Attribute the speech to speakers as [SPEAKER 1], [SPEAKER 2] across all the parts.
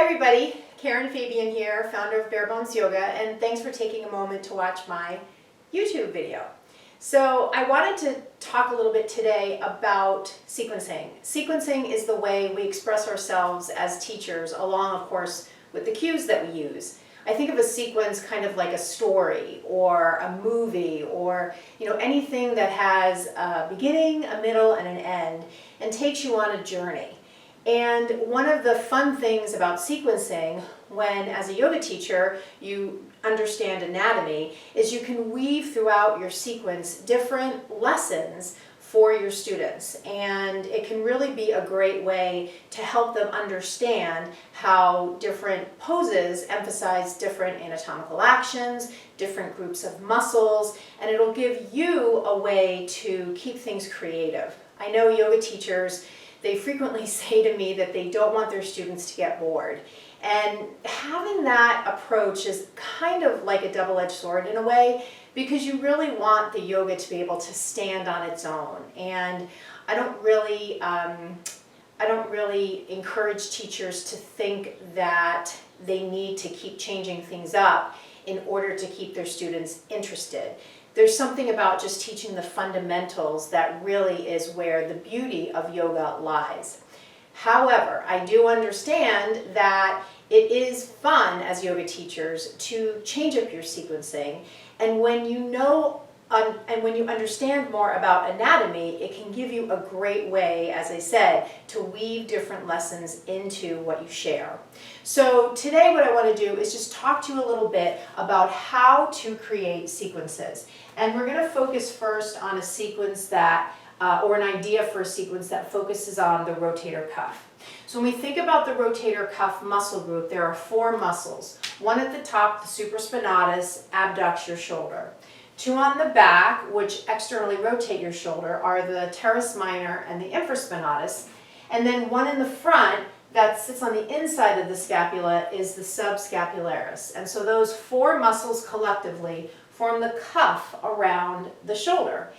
[SPEAKER 1] Hi everybody, Karen Fabian here, founder of Bare Bones Yoga, and thanks for taking a moment to watch my YouTube video. So I wanted to talk a little bit today about sequencing. Sequencing is the way we express ourselves as teachers, along of course with the cues that we use. I think of a sequence kind of like a story or a movie or anything that has a beginning, a middle, and an end and takes you on a journey. And one of the fun things about sequencing, when as a yoga teacher you understand anatomy, is you can weave throughout your sequence different lessons for your students. And it can really be a great way to help them understand how different poses emphasize different anatomical actions, different groups of muscles, and it'll give you a way to keep things creative. I know yoga teachers, they frequently say to me that they don't want their students to get bored. And having that approach is kind of like a double-edged sword in a way, because you really want the yoga to be able to stand on its own. And I don't really encourage teachers to think that they need to keep changing things up in order to keep their students interested. There's something about just teaching the fundamentals that really is where the beauty of yoga lies. However, I do understand that it is fun as yoga teachers to change up your sequencing, and when you know and when you understand more about anatomy, it can give you a great way, as I said, to weave different lessons into what you share. So today what I want to do is just talk to you a little bit about how to create sequences. And we're going to focus first on a sequence that, or an idea for a sequence that focuses on the rotator cuff. So when we think about the rotator cuff muscle group, there are four muscles. One at the top, the supraspinatus, abducts your shoulder. Two on the back, which externally rotate your shoulder, are the teres minor and the infraspinatus. And then one in the front that sits on the inside of the scapula is the subscapularis. And so those four muscles collectively form the cuff around the shoulder.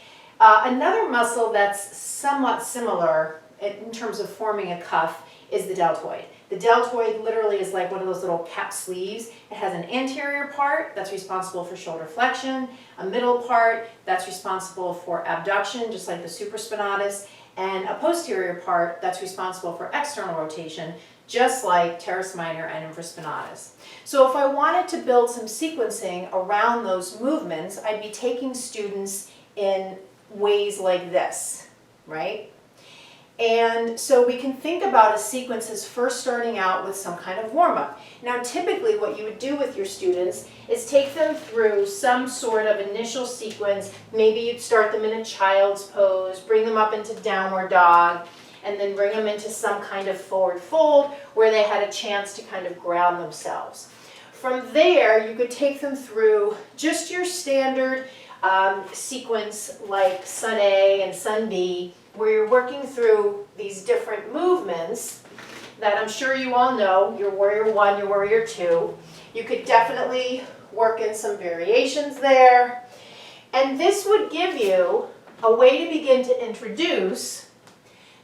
[SPEAKER 1] Another muscle that's somewhat similar in terms of forming a cuff is the deltoid. The deltoid literally is like one of those little cap sleeves. It has an anterior part that's responsible for shoulder flexion, a middle part that's responsible for abduction, just like the supraspinatus, and a posterior part that's responsible for external rotation, just like teres minor and infraspinatus. So if I wanted to build some sequencing around those movements, I'd be taking students in ways like this, right? And so we can think about a sequence as first starting out with some kind of warm-up. Now typically what you would do with your students is take them through some sort of initial sequence. Maybe you'd start them in a child's pose, bring them up into downward dog, and then bring them into some kind of forward fold where they had a chance to kind of ground themselves. From there, you could take them through just your standard sequence like Sun A and Sun B, where you're working through these different movements that I'm sure you all know, your warrior one, your warrior two. You could definitely work in some variations there. And this would give you a way to begin to introduce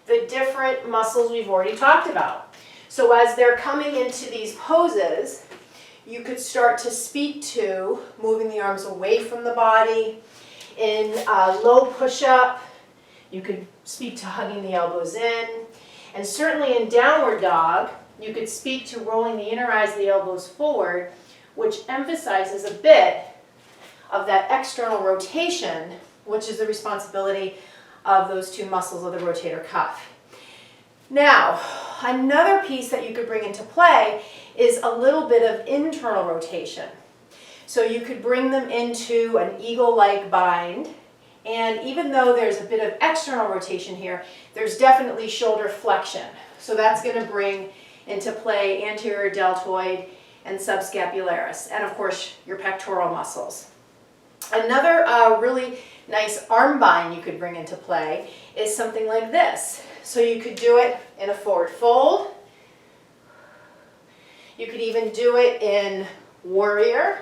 [SPEAKER 1] the different muscles we've already talked about. So as they're coming into these poses, you could start to speak to moving the arms away from the body. In low push-up, you could speak to hugging the elbows in. And certainly in downward dog, you could speak to rolling the inner eyes of the elbows forward, which emphasizes a bit of that external rotation, which is the responsibility of those two muscles of the rotator cuff. Now, another piece that you could bring into play is a little bit of internal rotation. So you could bring them into an eagle-like bind, and even though there's a bit of external rotation here, there's definitely shoulder flexion. So that's going to bring into play anterior deltoid and subscapularis, and of course your pectoral muscles. Another really nice arm bind you could bring into play is something like this. So you could do it in a forward fold. You could even do it in warrior.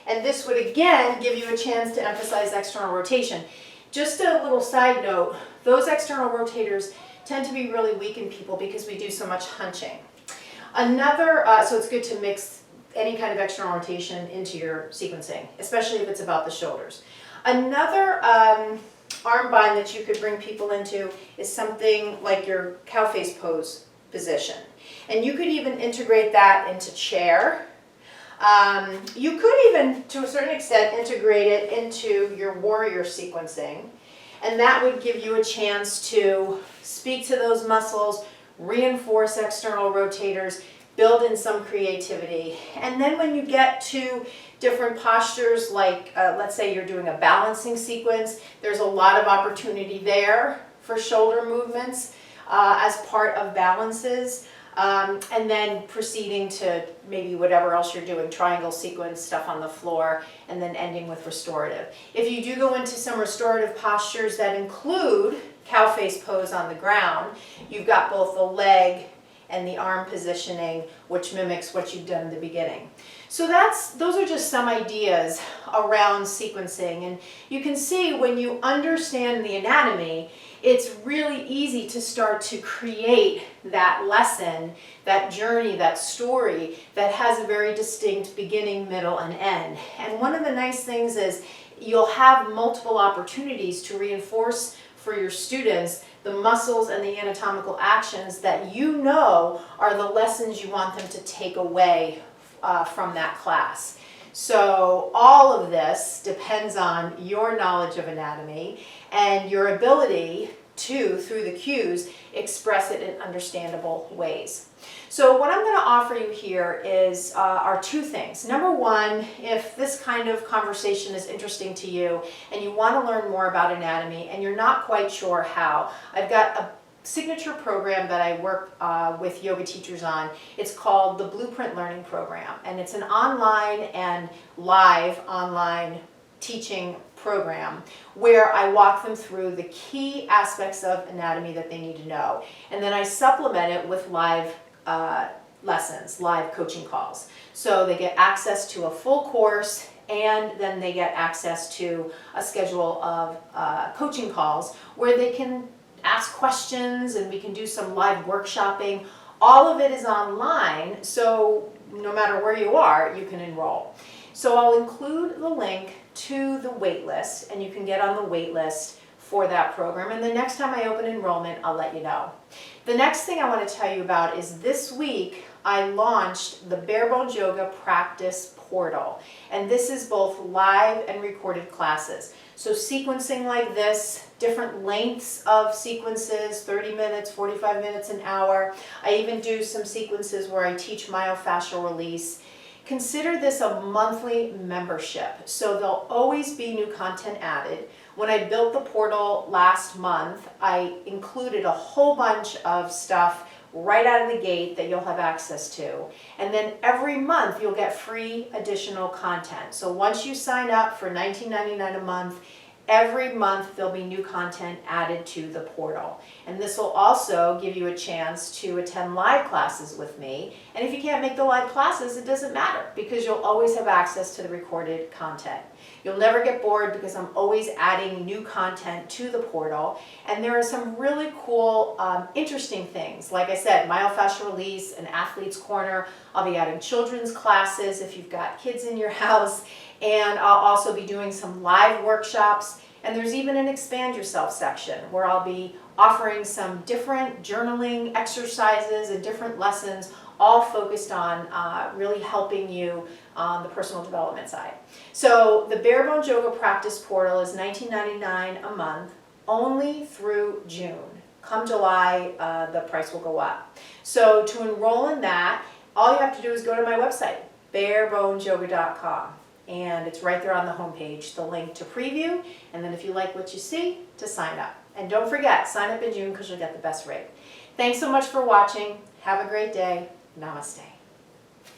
[SPEAKER 1] And this would again give you a chance to emphasize external rotation. Just a little side note, those external rotators tend to be really weak in people because we do so much hunching. Another, so it's good to mix any kind of external rotation into your sequencing, especially if it's about the shoulders. Another arm bind that you could bring people into is something like your cow face pose position. And you could even integrate that into chair. You could even, to a certain extent, integrate it into your warrior sequencing. And that would give you a chance to speak to those muscles, reinforce external rotators, build in some creativity. And then when you get to different postures, like let's say you're doing a balancing sequence, there's a lot of opportunity there for shoulder movements as part of balances. And then proceeding to maybe whatever else you're doing, triangle sequence, stuff on the floor, and then ending with restorative. If you do go into some restorative postures that include cow face pose on the ground, you've got both the leg and the arm positioning, which mimics what you've done in the beginning. So those are just some ideas around sequencing. And you can see when you understand the anatomy, it's really easy to start to create that lesson, that journey, that story that has a very distinct beginning, middle, and end. And one of the nice things is you'll have multiple opportunities to reinforce for your students the muscles and the anatomical actions that you know are the lessons you want them to take away from that class. So all of this depends on your knowledge of anatomy and your ability to, through the cues, express it in understandable ways. So what I'm going to offer you here are two things. Number one, if this kind of conversation is interesting to you and you want to learn more about anatomy and you're not quite sure how, I've got a signature program that I work with yoga teachers on. It's called the Blueprint Learning Program, and it's an online and live online teaching program where I walk them through the key aspects of anatomy that they need to know. And then I supplement it with live lessons, live coaching calls. So they get access to a full course, and then they get access to a schedule of coaching calls where they can ask questions and we can do some live workshopping. All of it is online, so no matter where you are, you can enroll. So I'll include the link to the wait list, and you can get on the wait list for that program. And the next time I open enrollment, I'll let you know. The next thing I want to tell you about is this week I launched the Bare Bones Yoga Practice Portal. And this is both live and recorded classes. So sequencing like this, different lengths of sequences, 30 minutes, 45 minutes, an hour. I even do some sequences where I teach myofascial release. Consider this a monthly membership, so there'll always be new content added. When I built the portal last month, I included a whole bunch of stuff right out of the gate that you'll have access to. And then every month you'll get free additional content. So once you sign up for $19.99 a month, every month there'll be new content added to the portal. And this will also give you a chance to attend live classes with me. And if you can't make the live classes, it doesn't matter because you'll always have access to the recorded content. You'll never get bored because I'm always adding new content to the portal. And there are some really cool, interesting things. Like I said, myofascial release, an athlete's corner. I'll be adding children's classes if you've got kids in your house. And I'll also be doing some live workshops. And there's even an Expand Yourself section where I'll be offering some different journaling exercises and different lessons, all focused on really helping you on the personal development side. So the Bare Bones Yoga Practice Portal is $19.99 a month, only through June. Come July, the price will go up. So to enroll in that, all you have to do is go to my website, barebonesyoga.com. And it's right there on the homepage, the link to preview, and then if you like what you see, to sign up. And don't forget, sign up in June because you'll get the best rate. Thanks so much for watching. Have a great day. Namaste.